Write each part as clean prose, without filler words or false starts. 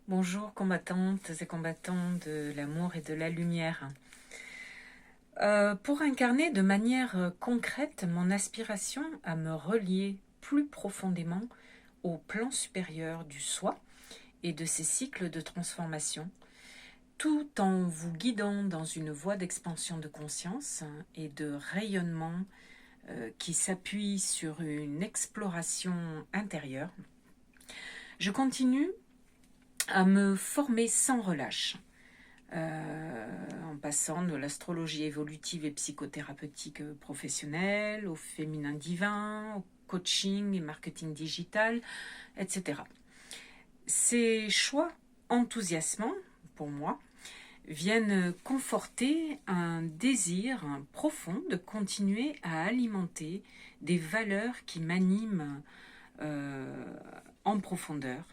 Bonjour combattantes et combattants de l'amour et de la lumière. Pour incarner de manière concrète mon aspiration à me relier plus profondément au plan supérieur du soi et de ses cycles de transformation, tout en vous guidant dans une voie d'expansion de conscience et de rayonnement qui s'appuie sur une exploration intérieure, je continue à me former sans relâche, en passant de l'astrologie évolutive et psychothérapeutique professionnelle, au féminin divin, au coaching et marketing digital, etc. Ces choix enthousiasmants, pour moi, viennent conforter un désir profond de continuer à alimenter des valeurs qui m'animent en profondeur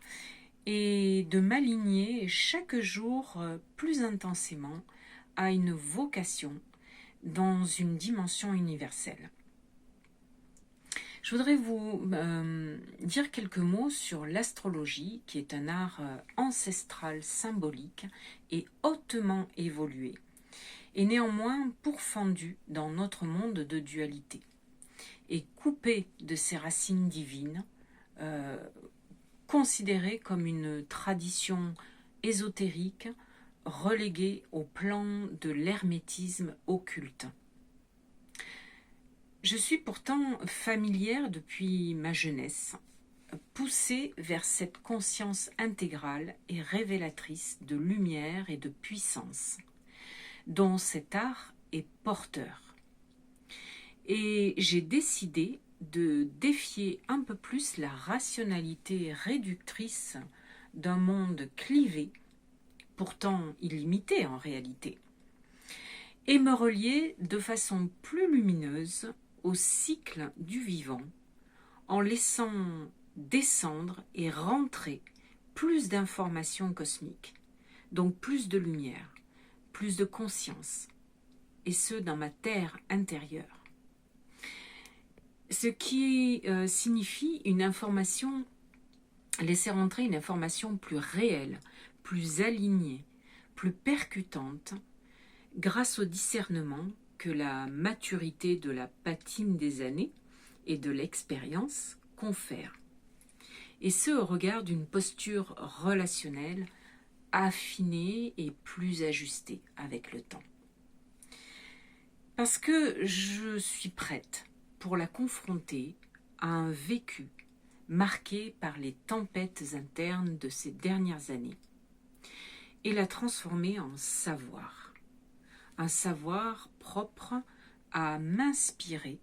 et de m'aligner chaque jour plus intensément à une vocation dans une dimension universelle. Je voudrais vous dire quelques mots sur l'astrologie, qui est un art ancestral symbolique et hautement évolué, et néanmoins pourfendu dans notre monde de dualité, et coupé de ses racines divines, considéré comme une tradition ésotérique reléguée au plan de l'hermétisme occulte. Je suis pourtant familière depuis ma jeunesse, poussée vers cette conscience intégrale et révélatrice de lumière et de puissance, dont cet art est porteur. Et j'ai décidé de défier un peu plus la rationalité réductrice d'un monde clivé, pourtant illimité en réalité, et me relier de façon plus lumineuse au cycle du vivant, en laissant descendre et rentrer plus d'informations cosmiques, donc plus de lumière, plus de conscience, et ce dans ma terre intérieure. Ce qui signifie une information, laisser rentrer une information plus réelle, plus alignée, plus percutante, grâce au discernement que la maturité de la patine des années et de l'expérience confère. Et ce au regard d'une posture relationnelle affinée et plus ajustée avec le temps. Parce que je suis prête pour la confronter à un vécu marqué par les tempêtes internes de ces dernières années et la transformer en savoir. Un savoir propre à m'inspirer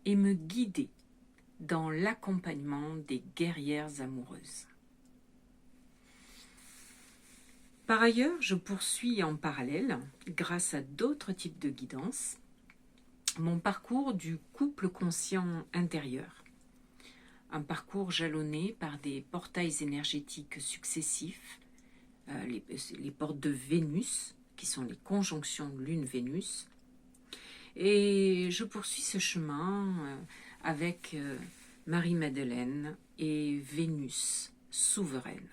et me guider dans l'accompagnement des guerrières amoureuses. Par ailleurs, je poursuis en parallèle, grâce à d'autres types de guidance, mon parcours du couple conscient intérieur. Un parcours jalonné par des portails énergétiques successifs, les portes de Vénus, qui sont les conjonctions Lune-Vénus. Et je poursuis ce chemin avec Marie-Madeleine et Vénus souveraine.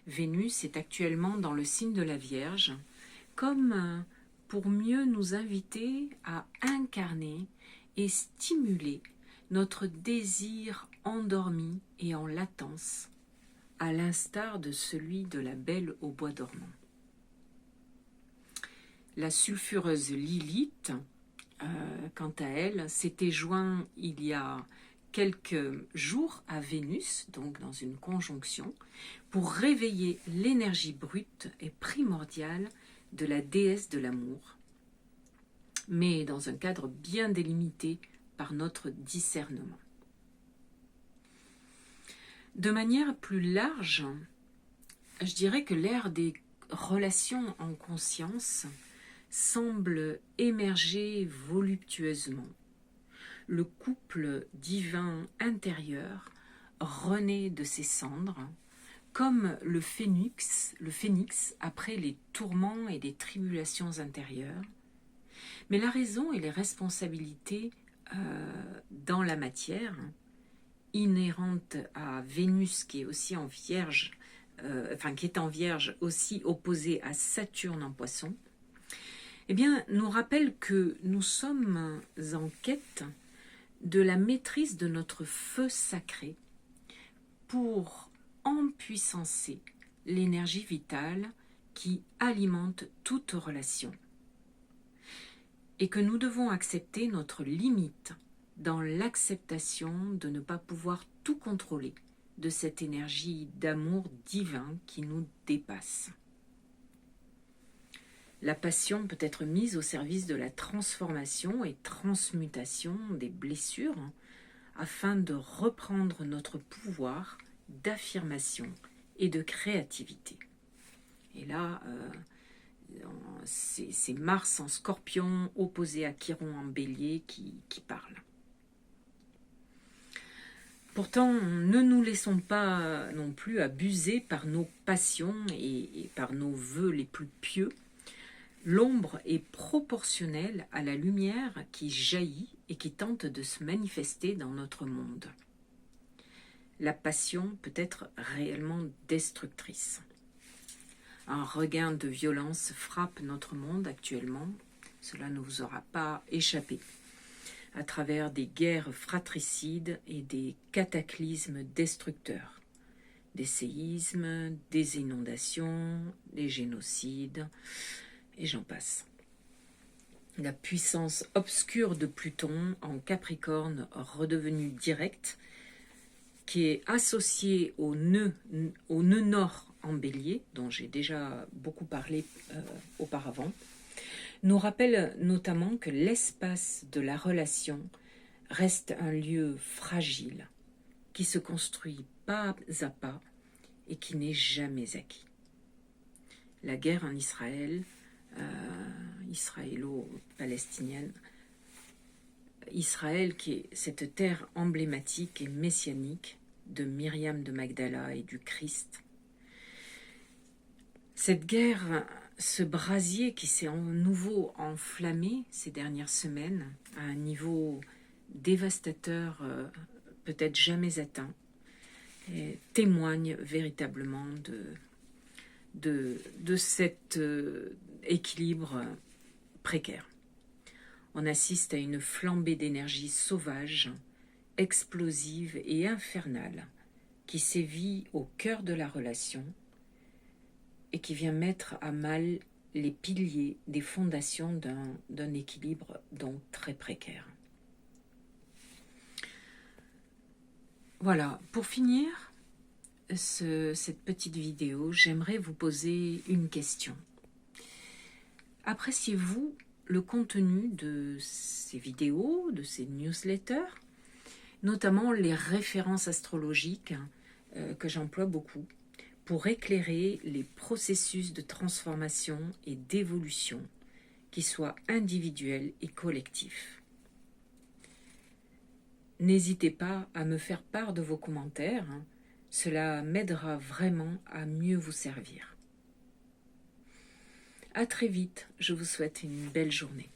Vénus est actuellement dans le signe de la Vierge, comme pour mieux nous inviter à incarner et stimuler notre désir endormi et en latence, à l'instar de celui de la Belle au bois dormant. La sulfureuse Lilith, quant à elle, s'était joint il y a quelques jours à Vénus, donc dans une conjonction, pour réveiller l'énergie brute et primordiale de la déesse de l'amour, mais dans un cadre bien délimité par notre discernement. De manière plus large, je dirais que l'ère des relations en conscience semble émerger voluptueusement. Le couple divin intérieur renaît de ses cendres, comme le phénix après les tourments et les tribulations intérieures. Mais la raison et les responsabilités dans la matière, inhérentes à Vénus qui est aussi en Vierge qui est en Vierge, aussi opposé à Saturne en Poisson, eh bien, nous rappelle que nous sommes en quête de la maîtrise de notre feu sacré pour empuissancer l'énergie vitale qui alimente toute relation. Et que nous devons accepter notre limite dans l'acceptation de ne pas pouvoir tout contrôler de cette énergie d'amour divin qui nous dépasse. La passion peut être mise au service de la transformation et transmutation des blessures afin de reprendre notre pouvoir d'affirmation et de créativité. Et là, c'est Mars en Scorpion opposé à Chiron en Bélier qui parle. Pourtant, ne nous laissons pas non plus abuser par nos passions et par nos vœux les plus pieux. L'ombre est proportionnelle à la lumière qui jaillit et qui tente de se manifester dans notre monde. La passion peut être réellement destructrice. Un regain de violence frappe notre monde actuellement, cela ne vous aura pas échappé, à travers des guerres fratricides et des cataclysmes destructeurs, des séismes, des inondations, des génocides, et j'en passe. La puissance obscure de Pluton en Capricorne redevenue directe, qui est associée au nœud nord en Bélier, dont j'ai déjà beaucoup parlé auparavant, nous rappelle notamment que l'espace de la relation reste un lieu fragile, qui se construit pas à pas et qui n'est jamais acquis. La guerre en Israël, israélo-palestinienne, Israël qui est cette terre emblématique et messianique de Myriam de Magdala et du Christ. Cette guerre, ce brasier qui s'est nouveau enflammé ces dernières semaines à un niveau dévastateur, peut-être jamais atteint, témoigne véritablement de cet équilibre précaire. On assiste à une flambée d'énergie sauvage, explosive et infernale qui sévit au cœur de la relation et qui vient mettre à mal les piliers des fondations d'un équilibre donc très précaire. Voilà, pour finir cette petite vidéo, j'aimerais vous poser une question. Appréciez-vous le contenu de ces vidéos, de ces newsletters, notamment les références astrologiques que j'emploie beaucoup pour éclairer les processus de transformation et d'évolution, qui soient individuels et collectifs. N'hésitez pas à me faire part de vos commentaires, cela m'aidera vraiment à mieux vous servir. À très vite, je vous souhaite une belle journée.